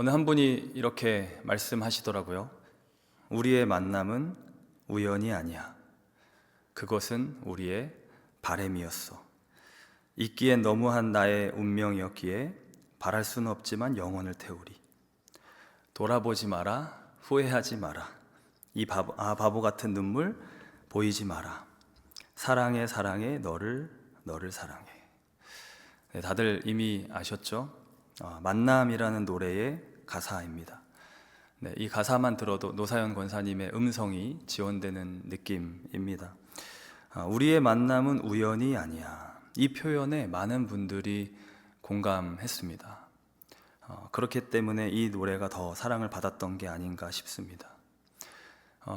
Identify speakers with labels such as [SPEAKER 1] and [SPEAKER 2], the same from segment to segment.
[SPEAKER 1] 어느 한 분이 이렇게 말씀하시더라고요. 우리의 만남은 우연이 아니야. 그것은 우리의 바램이었어. 있기엔 너무한 나의 운명이었기에 바랄 수는 없지만 영혼을 태우리. 돌아보지 마라, 후회하지 마라. 이 바보 같은 눈물 보이지 마라. 사랑해 사랑해 너를 사랑해. 네, 다들 이미 아셨죠? 만남이라는 노래의 가사입니다. 네, 이 가사만 들어도 노사연 권사님의 음성이 지원되는 느낌입니다. 우리의 만남은 우연이 아니야. 이 표현에 많은 분들이 공감했습니다. 그렇기 때문에 이 노래가 더 사랑을 받았던 게 아닌가 싶습니다.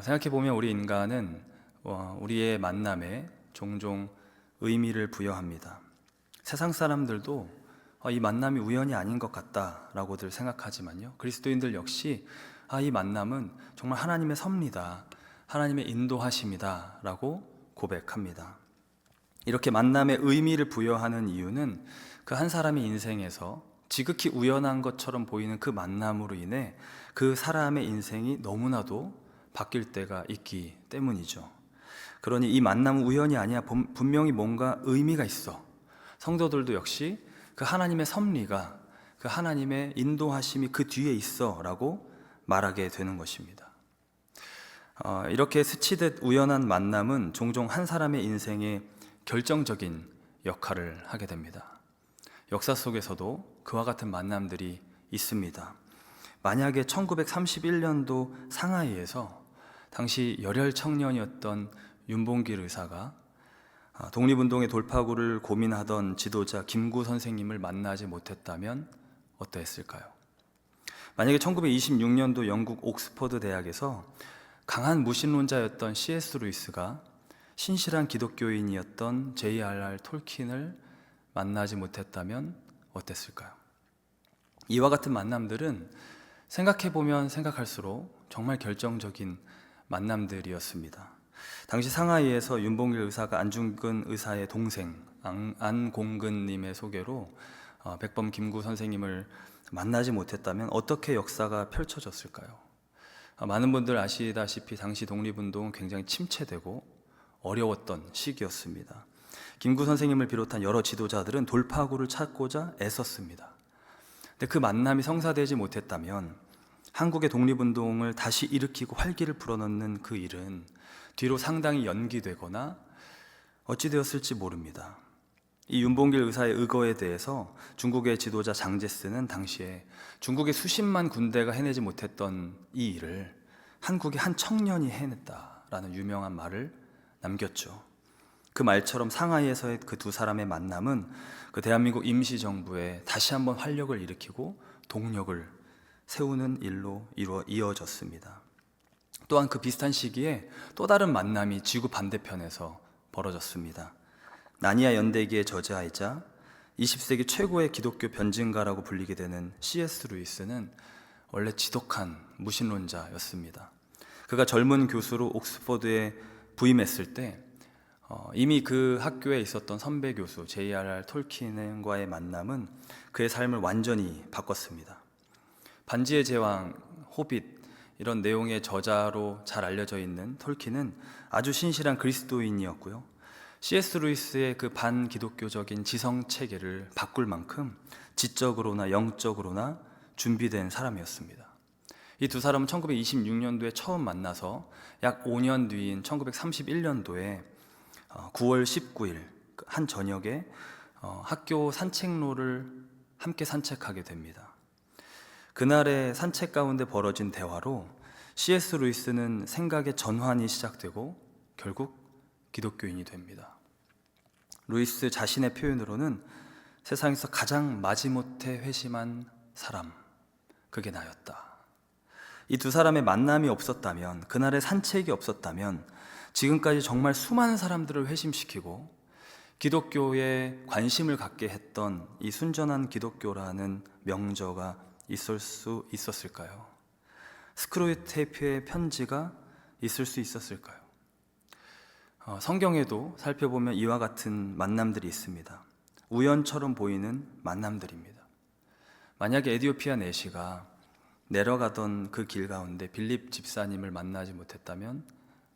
[SPEAKER 1] 생각해보면 우리 인간은 우리의 만남에 종종 의미를 부여합니다. 세상 사람들도 이 만남이 우연이 아닌 것 같다라고들 생각하지만요, 그리스도인들 역시 이 만남은 정말 하나님의 섭리다, 하나님의 인도하심이다 라고 고백합니다. 이렇게 만남에 의미를 부여하는 이유는 그 한 사람의 인생에서 지극히 우연한 것처럼 보이는 그 만남으로 인해 그 사람의 인생이 너무나도 바뀔 때가 있기 때문이죠. 그러니 이 만남은 우연이 아니야. 분명히 뭔가 의미가 있어. 성도들도 역시 그 하나님의 섭리가, 그 하나님의 인도하심이 그 뒤에 있어 라고 말하게 되는 것입니다. 이렇게 스치듯 우연한 만남은 종종 한 사람의 인생에 결정적인 역할을 하게 됩니다. 역사 속에서도 그와 같은 만남들이 있습니다. 만약에 1931년도 상하이에서 당시 열혈 청년이었던 윤봉길 의사가 독립운동의 돌파구를 고민하던 지도자 김구 선생님을 만나지 못했다면 어떠했을까요? 만약에 1926년도 영국 옥스퍼드 대학에서 강한 무신론자였던 C.S. 루이스가 신실한 기독교인이었던 J.R.R. 톨킨을 만나지 못했다면 어땠을까요? 이와 같은 만남들은 생각해보면 생각할수록 정말 결정적인 만남들이었습니다. 당시 상하이에서 윤봉길 의사가 안중근 의사의 동생 안공근님의 소개로 백범 김구 선생님을 만나지 못했다면 어떻게 역사가 펼쳐졌을까요? 많은 분들 아시다시피 당시 독립운동은 굉장히 침체되고 어려웠던 시기였습니다. 김구 선생님을 비롯한 여러 지도자들은 돌파구를 찾고자 애썼습니다. 근데 그 만남이 성사되지 못했다면 한국의 독립운동을 다시 일으키고 활기를 불어넣는 그 일은 뒤로 상당히 연기되거나 어찌 되었을지 모릅니다. 이 윤봉길 의사의 의거에 대해서 중국의 지도자 장제스는 당시에 중국의 수십만 군대가 해내지 못했던 이 일을 한국의 한 청년이 해냈다라는 유명한 말을 남겼죠. 그 말처럼 상하이에서의 그 두 사람의 만남은 그 대한민국 임시정부에 다시 한번 활력을 일으키고 동력을 세우는 일로 이어졌습니다. 또한 그 비슷한 시기에 또 다른 만남이 지구 반대편에서 벌어졌습니다. 나니아 연대기의 저자이자 20세기 최고의 기독교 변증가라고 불리게 되는 C.S. 루이스는 원래 지독한 무신론자였습니다. 그가 젊은 교수로 옥스퍼드에 부임했을 때 이미 그 학교에 있었던 선배 교수 J.R.R. 톨킨과의 만남은 그의 삶을 완전히 바꿨습니다. 반지의 제왕, 호빗 이런 내용의 저자로 잘 알려져 있는 톨킨은 아주 신실한 그리스도인이었고요. C.S. 루이스의 그 반기독교적인 지성 체계를 바꿀 만큼 지적으로나 영적으로나 준비된 사람이었습니다. 이 두 사람은 1926년도에 처음 만나서 약 5년 뒤인 1931년도에 9월 19일 한 저녁에 학교 산책로를 함께 산책하게 됩니다. 그날의 산책 가운데 벌어진 대화로 C.S. 루이스는 생각의 전환이 시작되고 결국 기독교인이 됩니다. 루이스 자신의 표현으로는 세상에서 가장 마지못해 회심한 사람, 그게 나였다. 이 두 사람의 만남이 없었다면, 그날의 산책이 없었다면 지금까지 정말 수많은 사람들을 회심시키고 기독교에 관심을 갖게 했던 이 순전한 기독교라는 명저가 있을 수 있었을까요? 스크루테이프의 편지가 있을 수 있었을까요? 성경에도 살펴보면 이와 같은 만남들이 있습니다. 우연처럼 보이는 만남들입니다. 만약에 에디오피아 내시가 내려가던 그 길 가운데 빌립 집사님을 만나지 못했다면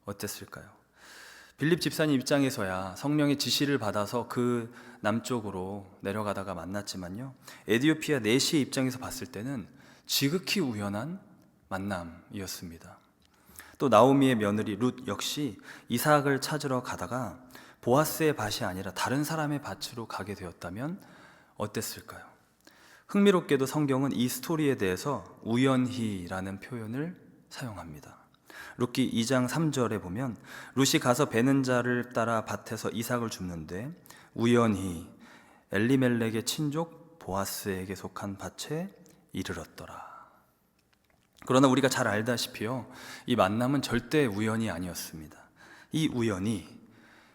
[SPEAKER 1] 어땠을까요? 빌립 집사님 입장에서야 성령의 지시를 받아서 그 남쪽으로 내려가다가 만났지만요, 에디오피아 내시의 입장에서 봤을 때는 지극히 우연한 만남이었습니다. 또 나오미의 며느리 룻 역시 이삭을 찾으러 가다가 보아스의 밭이 아니라 다른 사람의 밭으로 가게 되었다면 어땠을까요? 흥미롭게도 성경은 이 스토리에 대해서 우연히라는 표현을 사용합니다. 룻기 2장 3절에 보면 룻이 가서 베는 자를 따라 밭에서 이삭을 줍는데 우연히 엘리멜렉의 친족 보아스에게 속한 밭에 이르렀더라. 그러나 우리가 잘 알다시피요, 이 만남은 절대 우연이 아니었습니다. 이 우연이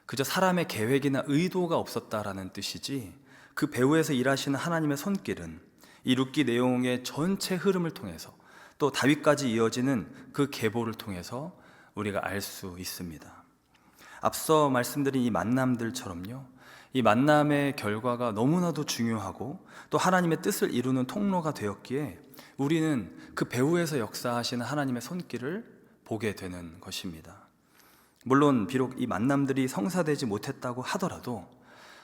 [SPEAKER 1] 그저 사람의 계획이나 의도가 없었다라는 뜻이지, 그 배후에서 일하시는 하나님의 손길은 이 룻기 내용의 전체 흐름을 통해서 또 다윗까지 이어지는 그 계보를 통해서 우리가 알 수 있습니다. 앞서 말씀드린 이 만남들처럼요, 이 만남의 결과가 너무나도 중요하고 또 하나님의 뜻을 이루는 통로가 되었기에 우리는 그 배후에서 역사하시는 하나님의 손길을 보게 되는 것입니다. 물론 비록 이 만남들이 성사되지 못했다고 하더라도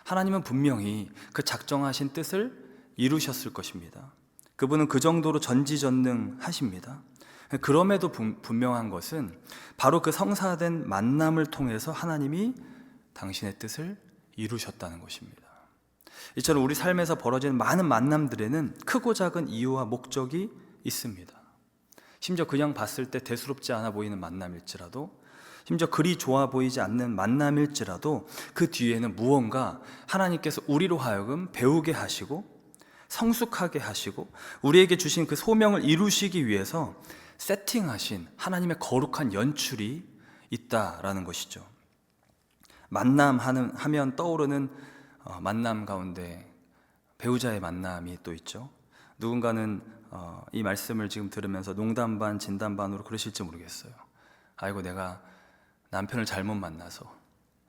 [SPEAKER 1] 하나님은 분명히 그 작정하신 뜻을 이루셨을 것입니다. 그분은 그 정도로 전지전능하십니다. 그럼에도 분명한 것은 바로 그 성사된 만남을 통해서 하나님이 당신의 뜻을 이루셨다는 것입니다. 이처럼 우리 삶에서 벌어지는 많은 만남들에는 크고 작은 이유와 목적이 있습니다. 심지어 그냥 봤을 때 대수롭지 않아 보이는 만남일지라도, 심지어 그리 좋아 보이지 않는 만남일지라도 그 뒤에는 무언가 하나님께서 우리로 하여금 배우게 하시고 성숙하게 하시고 우리에게 주신 그 소명을 이루시기 위해서 세팅하신 하나님의 거룩한 연출이 있다라는 것이죠. 만남하면 떠오르는 만남 가운데 배우자의 만남이 또 있죠. 누군가는 이 말씀을 지금 들으면서 농담 반 진담 반으로 그러실지 모르겠어요. 아이고, 내가 남편을 잘못 만나서,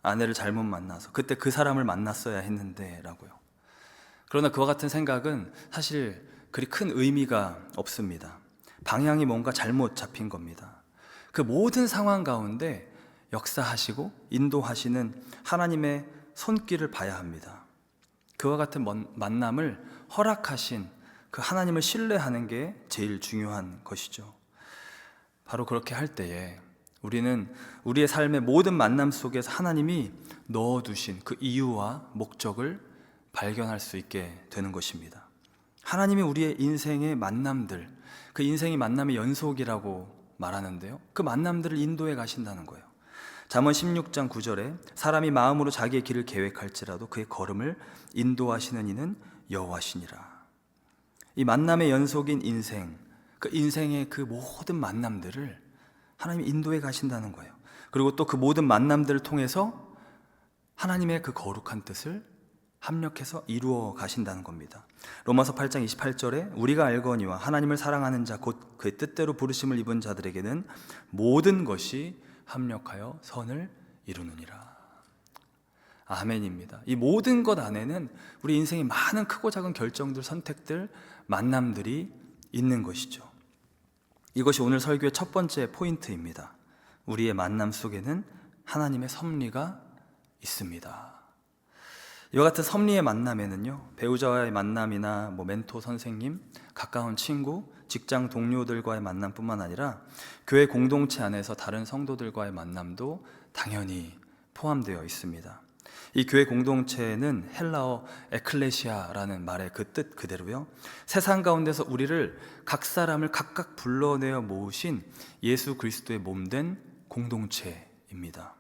[SPEAKER 1] 아내를 잘못 만나서 그때 그 사람을 만났어야 했는데 라고요. 그러나 그와 같은 생각은 사실 그리 큰 의미가 없습니다. 방향이 뭔가 잘못 잡힌 겁니다. 그 모든 상황 가운데 역사하시고 인도하시는 하나님의 손길을 봐야 합니다. 그와 같은 만남을 허락하신 그 하나님을 신뢰하는 게 제일 중요한 것이죠. 바로 그렇게 할 때에 우리는 우리의 삶의 모든 만남 속에서 하나님이 넣어두신 그 이유와 목적을 발견할 수 있게 되는 것입니다. 하나님이 우리의 인생의 만남들, 그 인생이 만남의 연속이라고 말하는데요, 그 만남들을 인도해 가신다는 거예요. 잠언 16장 9절에 사람이 마음으로 자기의 길을 계획할지라도 그의 걸음을 인도하시는 이는 여호와시니라. 이 만남의 연속인 인생, 그 인생의 그 모든 만남들을 하나님이 인도해 가신다는 거예요. 그리고 또 그 모든 만남들을 통해서 하나님의 그 거룩한 뜻을 합력해서 이루어 가신다는 겁니다. 로마서 8장 28절에 우리가 알거니와 하나님을 사랑하는 자 곧 그의 뜻대로 부르심을 입은 자들에게는 모든 것이 합력하여 선을 이루느니라. 아멘입니다. 이 모든 것 안에는 우리 인생의 많은 크고 작은 결정들, 선택들, 만남들이 있는 것이죠. 이것이 오늘 설교의 첫 번째 포인트입니다. 우리의 만남 속에는 하나님의 섭리가 있습니다. 이와 같은 섭리의 만남에는요, 배우자와의 만남이나 멘토 선생님, 가까운 친구, 직장 동료들과의 만남뿐만 아니라 교회 공동체 안에서 다른 성도들과의 만남도 당연히 포함되어 있습니다. 이 교회 공동체는 헬라어 에클레시아라는 말의 그 뜻 그대로요, 세상 가운데서 우리를 각 사람을 각각 불러내어 모으신 예수 그리스도의 몸된 공동체입니다.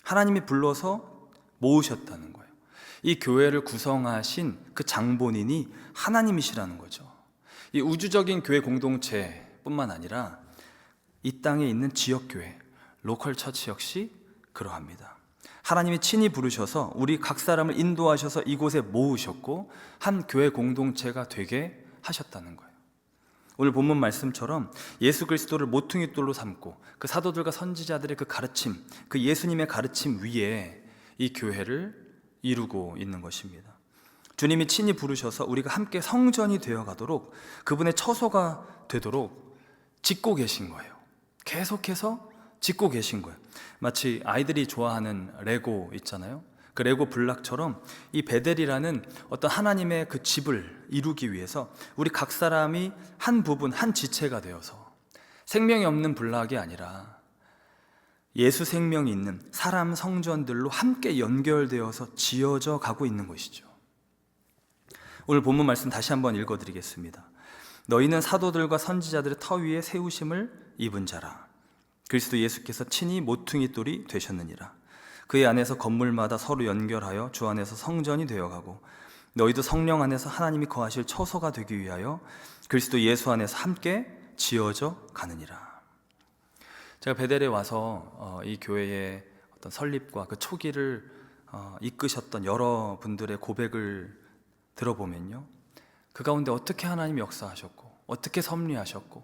[SPEAKER 1] 하나님이 불러서 모으셨다는 거예요. 이 교회를 구성하신 그 장본인이 하나님이시라는 거죠. 이 우주적인 교회 공동체뿐만 아니라 이 땅에 있는 지역교회, 로컬 처치 역시 그러합니다. 하나님이 친히 부르셔서 우리 각 사람을 인도하셔서 이곳에 모으셨고 한 교회 공동체가 되게 하셨다는 거예요. 오늘 본문 말씀처럼 예수 그리스도를 모퉁이돌로 삼고 그 사도들과 선지자들의 그 가르침, 그 예수님의 가르침 위에 이 교회를 이루고 있는 것입니다. 주님이 친히 부르셔서 우리가 함께 성전이 되어 가도록, 그분의 처소가 되도록 짓고 계신 거예요. 계속해서 짓고 계신 거예요. 마치 아이들이 좋아하는 레고 있잖아요. 그 레고 블락처럼 이 베델이라는 어떤 하나님의 그 집을 이루기 위해서 우리 각 사람이 한 부분, 한 지체가 되어서 생명이 없는 블락이 아니라 예수 생명이 있는 사람 성전들로 함께 연결되어서 지어져 가고 있는 것이죠. 오늘 본문 말씀 다시 한번 읽어드리겠습니다. 너희는 사도들과 선지자들의 터 위에 세우심을 입은 자라. 그리스도 예수께서 친히 모퉁이 돌이 되셨느니라. 그의 안에서 건물마다 서로 연결하여 주 안에서 성전이 되어가고 너희도 성령 안에서 하나님이 거하실 처소가 되기 위하여 그리스도 예수 안에서 함께 지어져 가느니라. 제가 베델에 와서 이 교회의 어떤 설립과 그 초기를 이끄셨던 여러 분들의 고백을 들어보면요, 그 가운데 어떻게 하나님이 역사하셨고 어떻게 섭리하셨고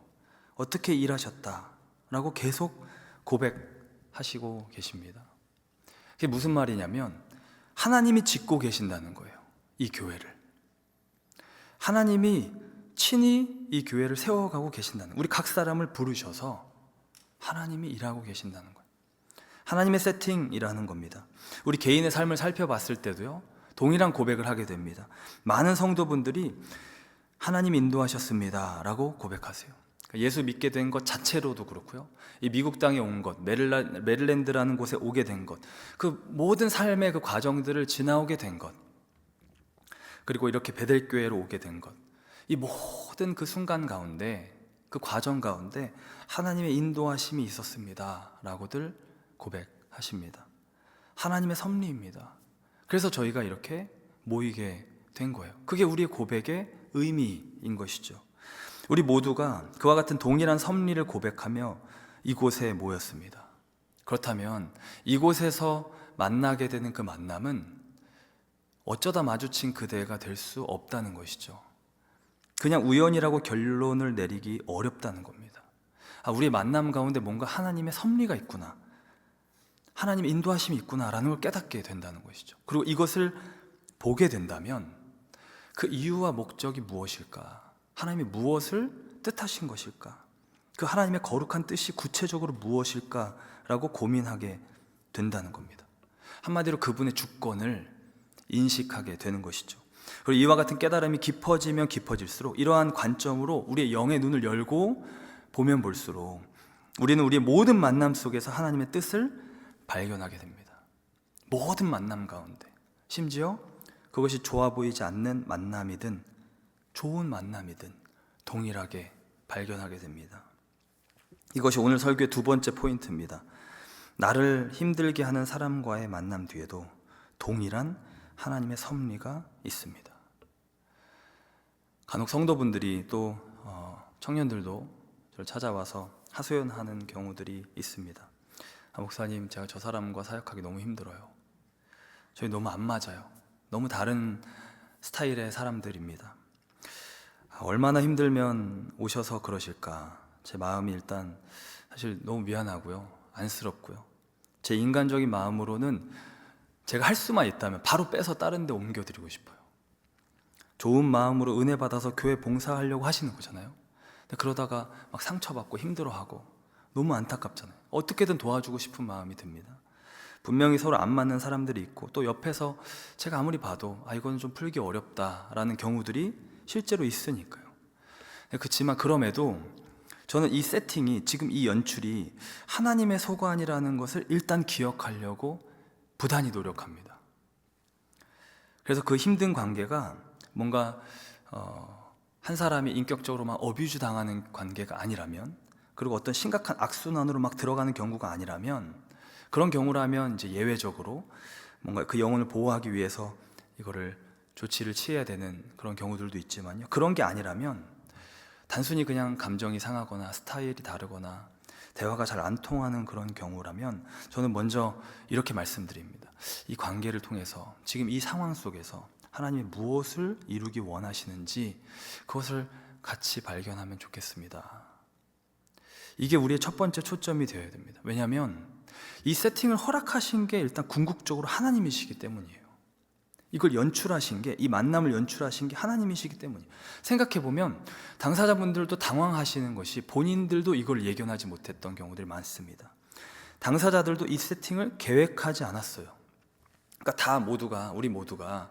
[SPEAKER 1] 어떻게 일하셨다라고 계속 고백하시고 계십니다. 그게 무슨 말이냐면 하나님이 짓고 계신다는 거예요. 이 교회를 하나님이 친히 이 교회를 세워가고 계신다는, 우리 각 사람을 부르셔서 하나님이 일하고 계신다는 거예요. 하나님의 세팅이라는 겁니다. 우리 개인의 삶을 살펴봤을 때도요, 동일한 고백을 하게 됩니다. 많은 성도분들이 하나님 인도하셨습니다 라고 고백하세요. 예수 믿게 된 것 자체로도 그렇고요, 이 미국 땅에 온 것, 메릴랜드라는 곳에 오게 된 것, 그 모든 삶의 그 과정들을 지나오게 된 것, 그리고 이렇게 베델교회로 오게 된 것, 이 모든 그 순간 가운데, 그 과정 가운데 하나님의 인도하심이 있었습니다 라고들 고백하십니다. 하나님의 섭리입니다. 그래서 저희가 이렇게 모이게 된 거예요. 그게 우리의 고백의 의미인 것이죠. 우리 모두가 그와 같은 동일한 섭리를 고백하며 이곳에 모였습니다. 그렇다면 이곳에서 만나게 되는 그 만남은 어쩌다 마주친 그대가 될 수 없다는 것이죠. 그냥 우연이라고 결론을 내리기 어렵다는 겁니다. 우리의 만남 가운데 뭔가 하나님의 섭리가 있구나, 하나님의 인도하심이 있구나라는 걸 깨닫게 된다는 것이죠. 그리고 이것을 보게 된다면 그 이유와 목적이 무엇일까? 하나님이 무엇을 뜻하신 것일까? 그 하나님의 거룩한 뜻이 구체적으로 무엇일까라고 고민하게 된다는 겁니다. 한마디로 그분의 주권을 인식하게 되는 것이죠. 그리고 이와 같은 깨달음이 깊어지면 깊어질수록, 이러한 관점으로 우리의 영의 눈을 열고 보면 볼수록 우리는 우리의 모든 만남 속에서 하나님의 뜻을 발견하게 됩니다. 모든 만남 가운데, 심지어 그것이 좋아 보이지 않는 만남이든 좋은 만남이든 동일하게 발견하게 됩니다. 이것이 오늘 설교의 두 번째 포인트입니다. 나를 힘들게 하는 사람과의 만남 뒤에도 동일한 하나님의 섭리가 있습니다. 간혹 성도분들이 또 청년들도 저를 찾아와서 하소연하는 경우들이 있습니다. 목사님, 제가 저 사람과 사역하기 너무 힘들어요. 저희 너무 안 맞아요. 너무 다른 스타일의 사람들입니다. 얼마나 힘들면 오셔서 그러실까? 제 마음이 일단 사실 너무 미안하고요, 안쓰럽고요. 제 인간적인 마음으로는 제가 할 수만 있다면 바로 빼서 다른 데 옮겨드리고 싶어요. 좋은 마음으로 은혜 받아서 교회 봉사하려고 하시는 거잖아요. 근데 그러다가 막 상처받고 힘들어하고 너무 안타깝잖아요. 어떻게든 도와주고 싶은 마음이 듭니다. 분명히 서로 안 맞는 사람들이 있고, 또 옆에서 제가 아무리 봐도 이거는 좀 풀기 어렵다라는 경우들이 실제로 있으니까요. 그렇지만 그럼에도 저는 이 세팅이, 지금 이 연출이 하나님의 소관이라는 것을 일단 기억하려고 부단히 노력합니다. 그래서 그 힘든 관계가 뭔가 한 사람이 인격적으로 막 어뷰즈 당하는 관계가 아니라면, 그리고 어떤 심각한 악순환으로 막 들어가는 경우가 아니라면, 그런 경우라면 이제 예외적으로 뭔가 그 영혼을 보호하기 위해서 이거를 조치를 취해야 되는 그런 경우들도 있지만요, 그런 게 아니라면 단순히 그냥 감정이 상하거나 스타일이 다르거나 대화가 잘 안 통하는 그런 경우라면 저는 먼저 이렇게 말씀드립니다. 이 관계를 통해서 지금 이 상황 속에서 하나님이 무엇을 이루기 원하시는지 그것을 같이 발견하면 좋겠습니다. 이게 우리의 첫 번째 초점이 되어야 됩니다. 왜냐하면 이 세팅을 허락하신 게 일단 궁극적으로 하나님이시기 때문이에요. 이걸 연출하신 게, 이 만남을 연출하신 게 하나님이시기 때문이에요. 생각해보면 당사자분들도 당황하시는 것이 본인들도 이걸 예견하지 못했던 경우들이 많습니다. 당사자들도 이 세팅을 계획하지 않았어요. 그러니까 다 모두가, 우리 모두가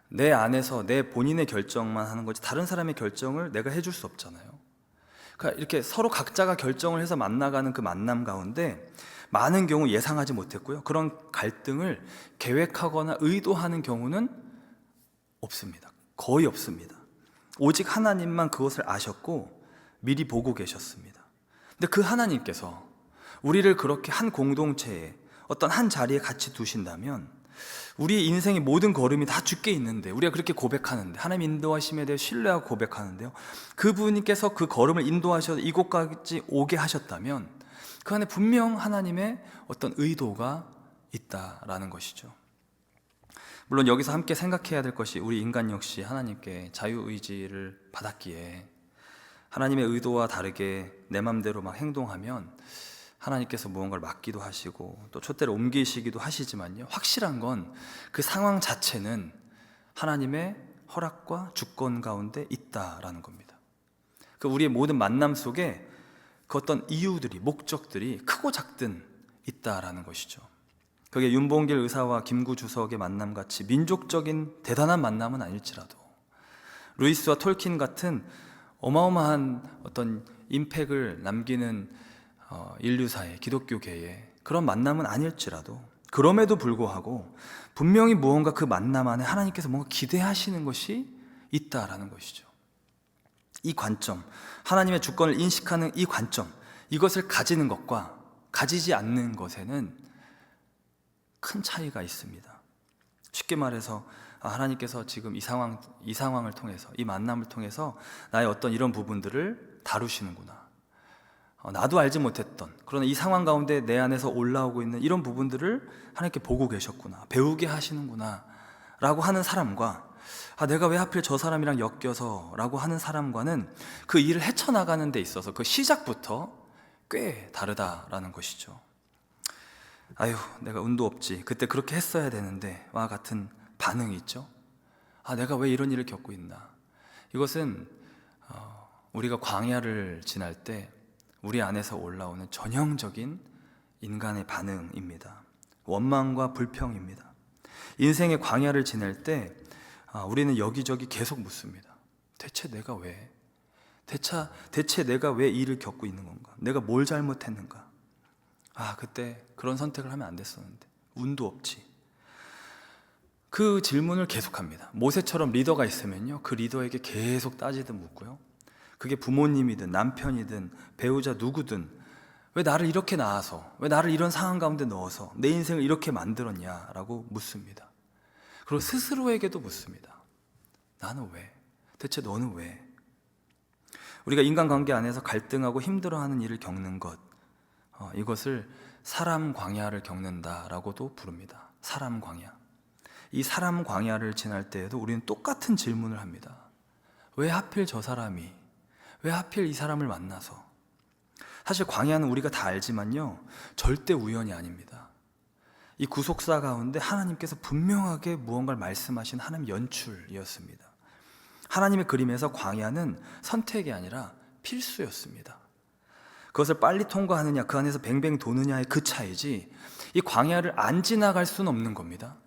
[SPEAKER 1] 내 안에서 내 본인의 결정만 하는 거지 다른 사람의 결정을 내가 해줄 수 없잖아요. 그러니까 이렇게 서로 각자가 결정을 해서 만나가는 그 만남 가운데 많은 경우 예상하지 못했고요, 그런 갈등을 계획하거나 의도하는 경우는 없습니다. 거의 없습니다. 오직 하나님만 그것을 아셨고 미리 보고 계셨습니다. 근데 그 하나님께서 우리를 그렇게 한 공동체에, 어떤 한 자리에 같이 두신다면 우리 인생의 모든 걸음이 다 주께 있는데, 우리가 그렇게 고백하는데, 하나님 인도하심에 대해 신뢰하고 고백하는데요, 그분께서 그 걸음을 인도하셔서 이곳까지 오게 하셨다면 그 안에 분명 하나님의 어떤 의도가 있다라는 것이죠. 물론 여기서 함께 생각해야 될 것이, 우리 인간 역시 하나님께 자유의지를 받았기에 하나님의 의도와 다르게 내 맘대로 막 행동하면 하나님께서 무언가를 막기도 하시고 또 촛대를 옮기시기도 하시지만요, 확실한 건 그 상황 자체는 하나님의 허락과 주권 가운데 있다라는 겁니다. 그 우리의 모든 만남 속에 그 어떤 이유들이, 목적들이 크고 작든 있다라는 것이죠. 그게 윤봉길 의사와 김구 주석의 만남같이 민족적인 대단한 만남은 아닐지라도, 루이스와 톨킨 같은 어마어마한 어떤 임팩을 남기는 인류사의, 기독교계의 그런 만남은 아닐지라도, 그럼에도 불구하고 분명히 무언가 그 만남 안에 하나님께서 뭔가 기대하시는 것이 있다라는 것이죠. 이 관점, 하나님의 주권을 인식하는 이 관점, 이것을 가지는 것과 가지지 않는 것에는 큰 차이가 있습니다. 쉽게 말해서 하나님께서 지금 이 상황을 통해서, 이 만남을 통해서 나의 어떤 이런 부분들을 다루시는구나, 나도 알지 못했던, 그러나 이 상황 가운데 내 안에서 올라오고 있는 이런 부분들을 하나님께 보고 계셨구나, 배우게 하시는구나 라고 하는 사람과, 내가 왜 하필 저 사람이랑 엮여서 라고 하는 사람과는 그 일을 헤쳐나가는 데 있어서 그 시작부터 꽤 다르다라는 것이죠. 아유, 내가 운도 없지, 그때 그렇게 했어야 되는데 와 같은 반응이 있죠. 내가 왜 이런 일을 겪고 있나. 이것은 우리가 광야를 지날 때 우리 안에서 올라오는 전형적인 인간의 반응입니다. 원망과 불평입니다. 인생의 광야를 지낼 때 우리는 여기저기 계속 묻습니다. 대체 내가 왜? 대체 내가 왜 이 일을 겪고 있는 건가? 내가 뭘 잘못했는가? 그때 그런 선택을 하면 안 됐었는데, 운도 없지. 그 질문을 계속합니다. 모세처럼 리더가 있으면요, 그 리더에게 계속 따지듯 묻고요, 그게 부모님이든 남편이든 배우자 누구든 왜 나를 이렇게 낳아서, 왜 나를 이런 상황 가운데 넣어서 내 인생을 이렇게 만들었냐라고 묻습니다. 그리고 스스로에게도 묻습니다. 나는 왜? 대체 너는 왜? 우리가 인간관계 안에서 갈등하고 힘들어하는 일을 겪는 것, 이것을 사람 광야를 겪는다라고도 부릅니다. 사람 광야. 이 사람 광야를 지날 때에도 우리는 똑같은 질문을 합니다. 왜 하필 저 사람이, 왜 하필 이 사람을 만나서? 사실 광야는 우리가 다 알지만요, 절대 우연이 아닙니다. 이 구속사 가운데 하나님께서 분명하게 무언가를 말씀하신 하나님 연출이었습니다. 하나님의 그림에서 광야는 선택이 아니라 필수였습니다. 그것을 빨리 통과하느냐, 그 안에서 뱅뱅 도느냐의 그 차이지, 이 광야를 안 지나갈 수는 없는 겁니다.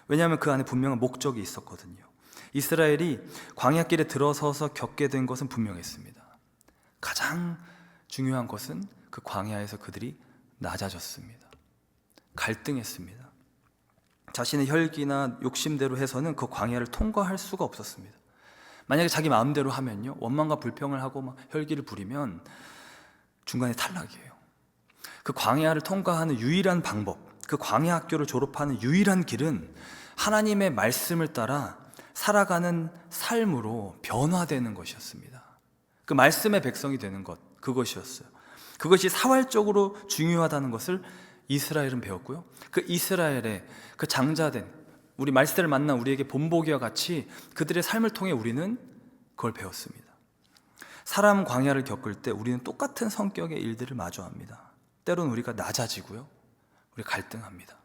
[SPEAKER 1] 왜냐하면 그 안에 분명한 목적이 있었거든요. 이스라엘이 광야길에 들어서서 겪게 된 것은 분명했습니다. 가장 중요한 것은 그 광야에서 그들이 낮아졌습니다. 갈등했습니다. 자신의 혈기나 욕심대로 해서는 그 광야를 통과할 수가 없었습니다. 만약에 자기 마음대로 하면요, 원망과 불평을 하고 막 혈기를 부리면 중간에 탈락이에요. 그 광야를 통과하는 유일한 방법, 그 광야 학교를 졸업하는 유일한 길은 하나님의 말씀을 따라 살아가는 삶으로 변화되는 것이었습니다. 그 말씀의 백성이 되는 것, 그것이었어요. 그것이 사활적으로 중요하다는 것을 이스라엘은 배웠고요, 그 이스라엘의 그 장자된 우리 말세를 만난 우리에게 본보기와 같이 그들의 삶을 통해 우리는 그걸 배웠습니다. 사람 광야를 겪을 때 우리는 똑같은 성격의 일들을 마주합니다. 때로는 우리가 낮아지고요, 우리 갈등합니다.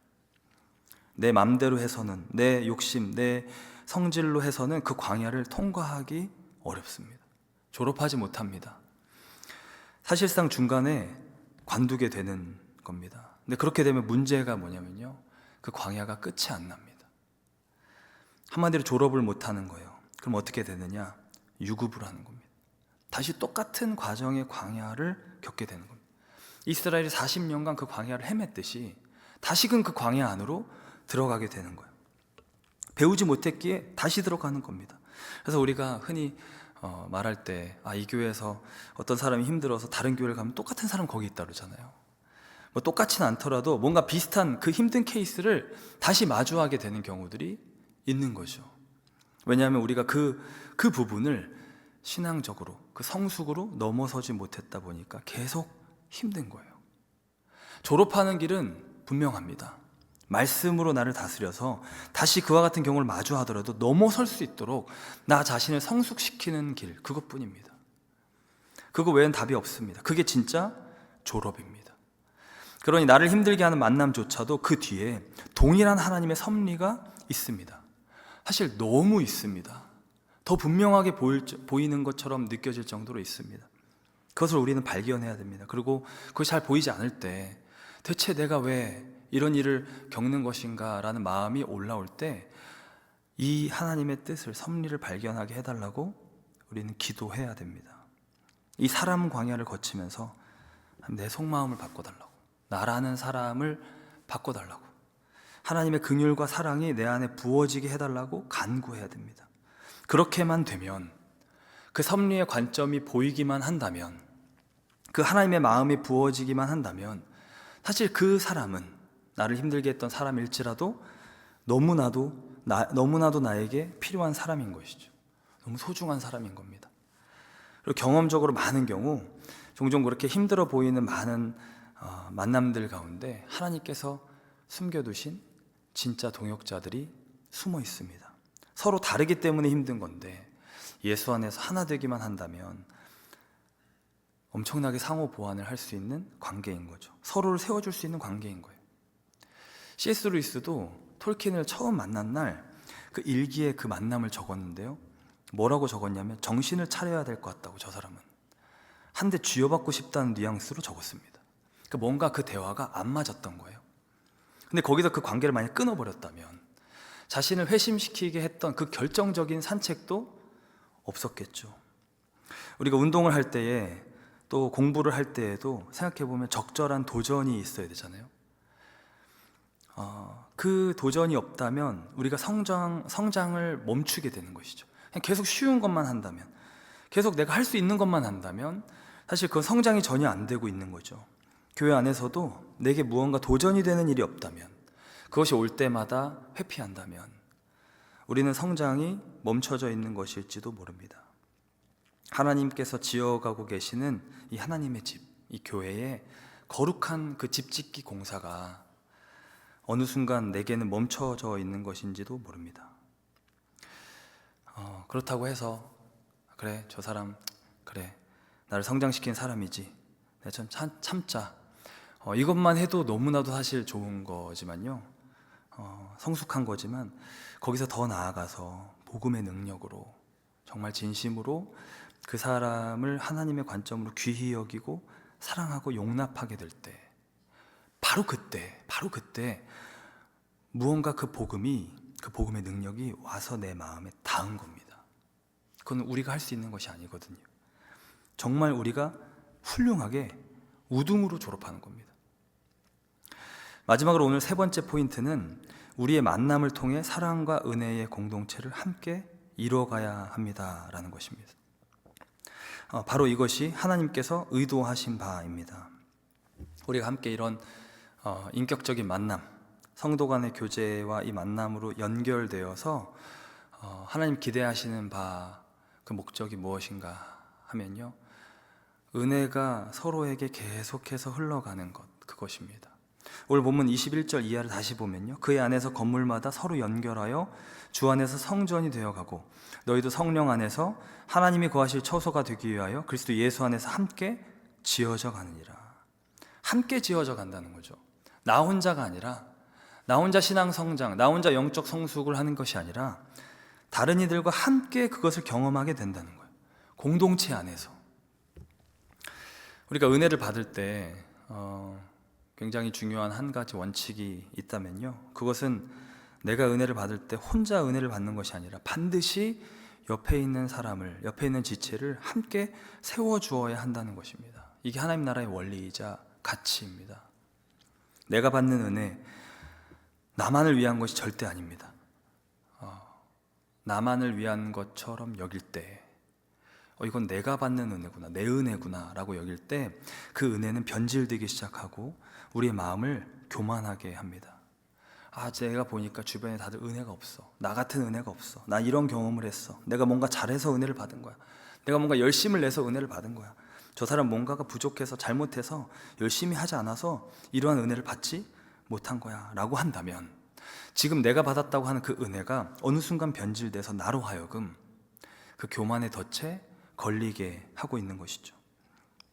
[SPEAKER 1] 내 맘대로 해서는, 내 욕심, 내 성질로 해서는 그 광야를 통과하기 어렵습니다. 졸업하지 못합니다. 사실상 중간에 관두게 되는 겁니다. 근데 그렇게 되면 문제가 뭐냐면요, 그 광야가 끝이 안 납니다. 한마디로 졸업을 못하는 거예요. 그럼 어떻게 되느냐? 유급을 하는 겁니다. 다시 똑같은 과정의 광야를 겪게 되는 겁니다. 이스라엘이 40년간 그 광야를 헤맸듯이 다시금 그 광야 안으로 들어가게 되는 거예요. 배우지 못했기에 다시 들어가는 겁니다. 그래서 우리가 흔히 말할 때, 이 교회에서 어떤 사람이 힘들어서 다른 교회를 가면 똑같은 사람 거기 있다 그러잖아요. 뭐 똑같지는 않더라도 뭔가 비슷한 그 힘든 케이스를 다시 마주하게 되는 경우들이 있는 거죠. 왜냐하면 우리가 그 부분을 신앙적으로, 그 성숙으로 넘어서지 못했다 보니까 계속 힘든 거예요. 졸업하는 길은 분명합니다. 말씀으로 나를 다스려서 다시 그와 같은 경우를 마주하더라도 넘어설 수 있도록 나 자신을 성숙시키는 길, 그것뿐입니다. 그거 외엔 답이 없습니다. 그게 진짜 졸업입니다. 그러니 나를 힘들게 하는 만남조차도 그 뒤에 동일한 하나님의 섭리가 있습니다. 사실 너무 있습니다. 더 분명하게 보이는 것처럼 느껴질 정도로 있습니다. 그것을 우리는 발견해야 됩니다. 그리고 그것이 잘 보이지 않을 때 대체 내가 왜 이런 일을 겪는 것인가 라는 마음이 올라올 때 이 하나님의 뜻을, 섭리를 발견하게 해달라고 우리는 기도해야 됩니다. 이 사람 광야를 거치면서 내 속마음을 바꿔달라고, 나라는 사람을 바꿔달라고, 하나님의 긍휼과 사랑이 내 안에 부어지게 해달라고 간구해야 됩니다. 그렇게만 되면, 그 섭리의 관점이 보이기만 한다면, 그 하나님의 마음이 부어지기만 한다면 사실 그 사람은 나를 힘들게 했던 사람일지라도 너무나도 나에게 필요한 사람인 것이죠. 너무 소중한 사람인 겁니다. 그리고 경험적으로 많은 경우 종종 그렇게 힘들어 보이는 많은 만남들 가운데 하나님께서 숨겨두신 진짜 동역자들이 숨어 있습니다. 서로 다르기 때문에 힘든 건데 예수 안에서 하나 되기만 한다면 엄청나게 상호 보완을 할 수 있는 관계인 거죠. 서로를 세워줄 수 있는 관계인 거예요. C.S. 루이스도 톨킨을 처음 만난 날 그 일기에 그 만남을 적었는데요, 뭐라고 적었냐면 정신을 차려야 될 것 같다고, 저 사람은 한 대 쥐어받고 싶다는 뉘앙스로 적었습니다. 그러니까 뭔가 그 대화가 안 맞았던 거예요. 근데 거기서 그 관계를 만약 끊어버렸다면 자신을 회심시키게 했던 그 결정적인 산책도 없었겠죠. 우리가 운동을 할 때에 또 공부를 할 때에도 생각해보면 적절한 도전이 있어야 되잖아요. 그 도전이 없다면 우리가 성장을 멈추게 되는 것이죠. 그냥 계속 쉬운 것만 한다면, 계속 내가 할 수 있는 것만 한다면 사실 그 성장이 전혀 안 되고 있는 거죠. 교회 안에서도 내게 무언가 도전이 되는 일이 없다면, 그것이 올 때마다 회피한다면 우리는 성장이 멈춰져 있는 것일지도 모릅니다. 하나님께서 지어가고 계시는 이 하나님의 집, 이 교회의 거룩한 그 집 짓기 공사가 어느 순간 내게는 멈춰져 있는 것인지도 모릅니다. 그렇다고 해서 그래, 저 사람 그래, 나를 성장시킨 사람이지, 내가 좀 참자, 이것만 해도 너무나도 사실 좋은 거지만요, 성숙한 거지만 거기서 더 나아가서 복음의 능력으로 정말 진심으로 그 사람을 하나님의 관점으로 귀히 여기고 사랑하고 용납하게 될 때, 바로 그때 무언가 그 복음의 능력이 와서 내 마음에 닿은 겁니다. 그건 우리가 할 수 있는 것이 아니거든요. 정말 우리가 훌륭하게 우등으로 졸업하는 겁니다. 마지막으로 오늘 세 번째 포인트는 우리의 만남을 통해 사랑과 은혜의 공동체를 함께 이뤄가야 합니다라는 것입니다. 바로 이것이 하나님께서 의도하신 바입니다. 우리가 함께 이런 인격적인 만남, 성도 간의 교제와 이 만남으로 연결되어서 하나님 기대하시는 바, 그 목적이 무엇인가 하면요, 은혜가 서로에게 계속해서 흘러가는 것, 그것입니다. 오늘 본문 21절 이하를 다시 보면요, 그의 안에서 건물마다 서로 연결하여 주 안에서 성전이 되어가고 너희도 성령 안에서 하나님이 거하실 처소가 되기 위하여 그리스도 예수 안에서 함께 지어져 가느니라. 함께 지어져 간다는 거죠. 나 혼자가 아니라 나 혼자 신앙 성장, 나 혼자 영적 성숙을 하는 것이 아니라 다른 이들과 함께 그것을 경험하게 된다는 거예요. 공동체 안에서. 우리가 은혜를 받을 때 굉장히 중요한 한 가지 원칙이 있다면요, 그것은 내가 은혜를 받을 때 혼자 은혜를 받는 것이 아니라 반드시 옆에 있는 사람을, 옆에 있는 지체를 함께 세워주어야 한다는 것입니다. 이게 하나님 나라의 원리이자 가치입니다. 내가 받는 은혜, 나만을 위한 것이 절대 아닙니다. 나만을 위한 것처럼 여길 때, 이건 내가 받는 은혜구나, 내 은혜구나 라고 여길 때 그 은혜는 변질되기 시작하고 우리의 마음을 교만하게 합니다. 제가 보니까 주변에 다들 은혜가 없어, 나 같은 은혜가 없어, 나 이런 경험을 했어, 내가 뭔가 잘해서 은혜를 받은 거야, 내가 뭔가 열심을 내서 은혜를 받은 거야, 저 사람 뭔가가 부족해서 잘못해서 열심히 하지 않아서 이러한 은혜를 받지 못한 거야 라고 한다면, 지금 내가 받았다고 하는 그 은혜가 어느 순간 변질돼서 나로 하여금 그 교만의 덫에 걸리게 하고 있는 것이죠.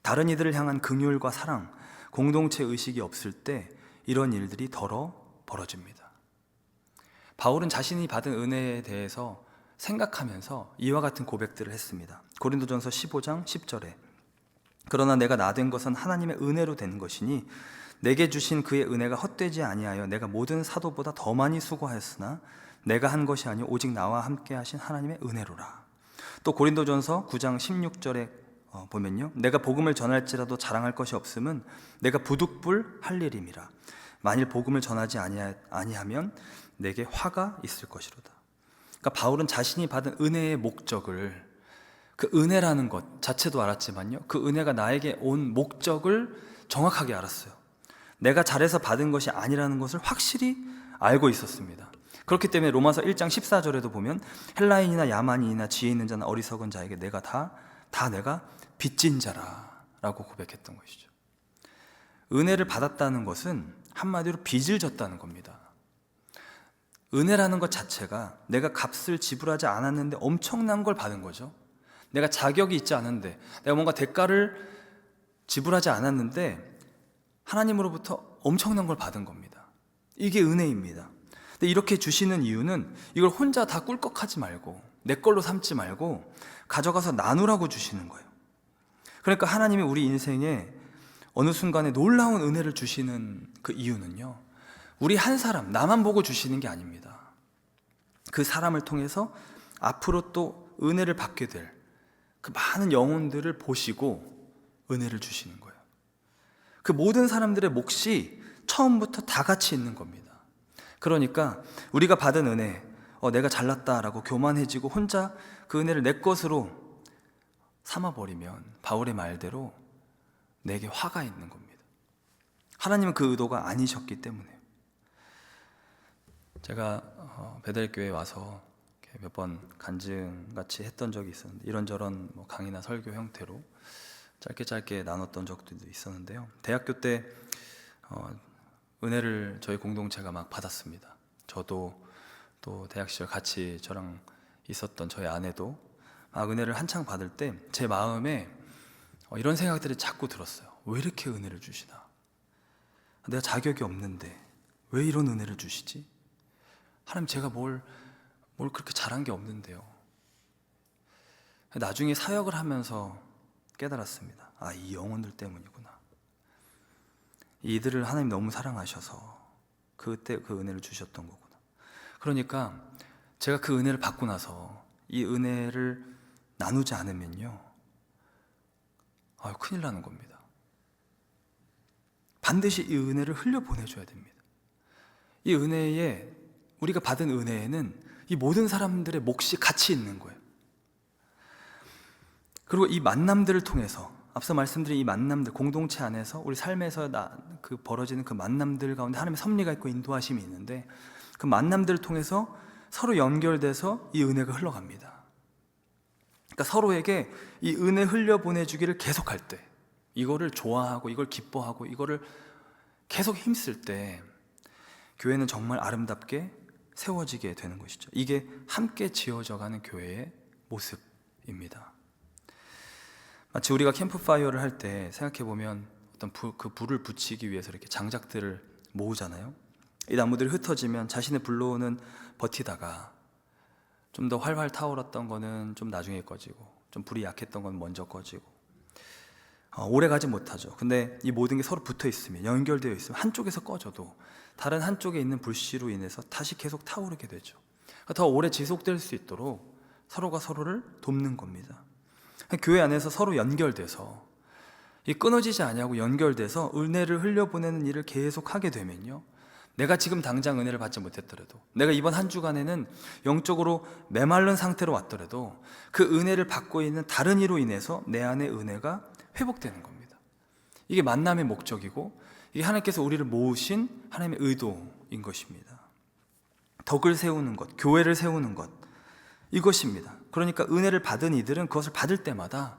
[SPEAKER 1] 다른 이들을 향한 긍휼과 사랑, 공동체 의식이 없을 때 이런 일들이 덜어 벌어집니다. 바울은 자신이 받은 은혜에 대해서 생각하면서 이와 같은 고백들을 했습니다. 고린도전서 15장 10절에 그러나 내가 나된 것은 하나님의 은혜로 된 것이니 내게 주신 그의 은혜가 헛되지 아니하여 내가 모든 사도보다 더 많이 수고하였으나 내가 한 것이 아니오 오직 나와 함께 하신 하나님의 은혜로라. 또 고린도전서 9장 16절에 보면요, 내가 복음을 전할지라도 자랑할 것이 없음은 내가 부득불 할 일임이라. 만일 복음을 전하지 아니하면 내게 화가 있을 것이로다. 그러니까 바울은 자신이 받은 은혜의 목적을, 그 은혜라는 것 자체도 알았지만요, 그 은혜가 나에게 온 목적을 정확하게 알았어요. 내가 잘해서 받은 것이 아니라는 것을 확실히 알고 있었습니다. 그렇기 때문에 로마서 1장 14절에도 보면 헬라인이나 야만인이나 지혜 있는 자나 어리석은 자에게 내가 다 내가 빚진 자라 라고 고백했던 것이죠. 은혜를 받았다는 것은 한마디로 빚을 졌다는 겁니다. 은혜라는 것 자체가 내가 값을 지불하지 않았는데 엄청난 걸 받은 거죠. 내가 자격이 있지 않은데, 내가 뭔가 대가를 지불하지 않았는데 하나님으로부터 엄청난 걸 받은 겁니다. 이게 은혜입니다. 근데 이렇게 주시는 이유는 이걸 혼자 다 꿀꺽하지 말고, 내 걸로 삼지 말고 가져가서 나누라고 주시는 거예요. 그러니까 하나님이 우리 인생에 어느 순간에 놀라운 은혜를 주시는 그 이유는요, 우리 한 사람, 나만 보고 주시는 게 아닙니다. 그 사람을 통해서 앞으로 또 은혜를 받게 될 그 많은 영혼들을 보시고 은혜를 주시는 거예요. 그 모든 사람들의 몫이 처음부터 다 같이 있는 겁니다. 그러니까 우리가 받은 은혜, 내가 잘났다라고 교만해지고 혼자 그 은혜를 내 것으로 삼아버리면 바울의 말대로 내게 화가 있는 겁니다. 하나님은 그 의도가 아니셨기 때문에. 제가 베델교회에 와서 몇 번 간증같이 했던 적이 있었는데, 이런저런 강의나 설교 형태로 짧게 나눴던 적도 있었는데요, 대학교 때 은혜를 저희 공동체가 막 받았습니다. 저도 또 대학 시절 같이 저랑 있었던 저희 아내도 막 은혜를 한창 받을 때 제 마음에 이런 생각들이 자꾸 들었어요. 왜 이렇게 은혜를 주시나? 내가 자격이 없는데 왜 이런 은혜를 주시지? 하나님, 제가 뭘 그렇게 잘한 게 없는데요. 나중에 사역을 하면서 깨달았습니다. 이 영혼들 때문이구나. 이들을 하나님 너무 사랑하셔서 그때 그 은혜를 주셨던 거구나. 그러니까 제가 그 은혜를 받고 나서 이 은혜를 나누지 않으면요, 큰일 나는 겁니다. 반드시 이 은혜를 흘려보내줘야 됩니다. 이 은혜에, 우리가 받은 은혜에는 이 모든 사람들의 몫이 같이 있는 거예요. 그리고 이 만남들을 통해서, 앞서 말씀드린 이 만남들, 공동체 안에서 우리 삶에서 벌어지는 그 만남들 가운데 하나님의 섭리가 있고 인도하심이 있는데, 그 만남들을 통해서 서로 연결돼서 이 은혜가 흘러갑니다. 그러니까 서로에게 이 은혜 흘려보내주기를 계속할 때, 이거를 좋아하고 이걸 기뻐하고 이거를 계속 힘쓸 때 교회는 정말 아름답게 세워지게 되는 것이죠. 이게 함께 지어져가는 교회의 모습입니다. 마치 우리가 캠프파이어를 할 때 생각해보면 그 불을 붙이기 위해서 이렇게 장작들을 모으잖아요. 이 나무들이 흩어지면 자신의 불로는 버티다가 좀 더 활활 타오랐던 거는 좀 나중에 꺼지고, 좀 불이 약했던 건 먼저 꺼지고, 오래 가지 못하죠. 근데 이 모든 게 서로 붙어 있으면, 연결되어 있으면 한쪽에서 꺼져도 다른 한쪽에 있는 불씨로 인해서 다시 계속 타오르게 되죠. 더 오래 지속될 수 있도록 서로가 서로를 돕는 겁니다. 교회 안에서 서로 연결돼서, 이 끊어지지 아니하고 연결돼서 은혜를 흘려보내는 일을 계속 하게 되면요, 내가 지금 당장 은혜를 받지 못했더라도, 내가 이번 한 주간에는 영적으로 메마른 상태로 왔더라도 그 은혜를 받고 있는 다른 이로 인해서 내 안에 은혜가 회복되는 겁니다. 이게 만남의 목적이고, 이게 하나님께서 우리를 모으신 하나님의 의도인 것입니다. 덕을 세우는 것, 교회를 세우는 것, 이것입니다. 그러니까 은혜를 받은 이들은 그것을 받을 때마다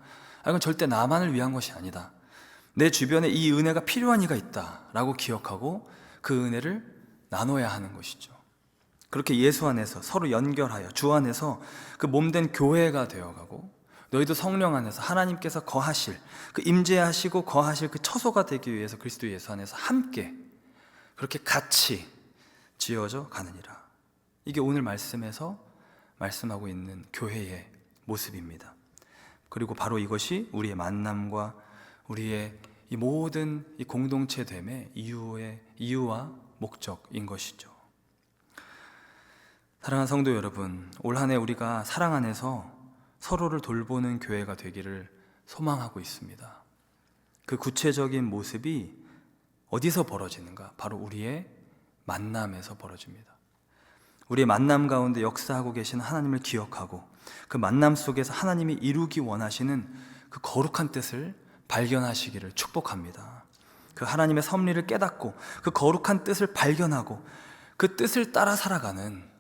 [SPEAKER 1] 이건 절대 나만을 위한 것이 아니다, 내 주변에 이 은혜가 필요한 이가 있다라고 기억하고 그 은혜를 나눠야 하는 것이죠. 그렇게 예수 안에서 서로 연결하여 주 안에서 그 몸된 교회가 되어가고, 너희도 성령 안에서 하나님께서 거하실, 그 임재하시고 거하실 그 처소가 되기 위해서 그리스도 예수 안에서 함께 그렇게 같이 지어져 가느니라. 이게 오늘 말씀에서 말씀하고 있는 교회의 모습입니다. 그리고 바로 이것이 우리의 만남과 우리의 이 모든 이 공동체됨의 이유와 목적인 것이죠. 사랑하는 성도 여러분, 올 한 해 우리가 사랑 안에서 서로를 돌보는 교회가 되기를 소망하고 있습니다. 그 구체적인 모습이 어디서 벌어지는가? 바로 우리의 만남에서 벌어집니다. 우리의 만남 가운데 역사하고 계신 하나님을 기억하고, 그 만남 속에서 하나님이 이루기 원하시는 그 거룩한 뜻을 발견하시기를 축복합니다. 그 하나님의 섭리를 깨닫고 그 거룩한 뜻을 발견하고 그 뜻을 따라 살아가는,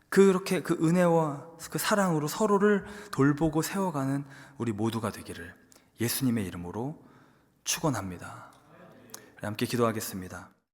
[SPEAKER 1] 그렇게 그 은혜와 그 사랑으로 서로를 돌보고 세워가는 우리 모두가 되기를 예수님의 이름으로 축원합니다. 함께 기도하겠습니다.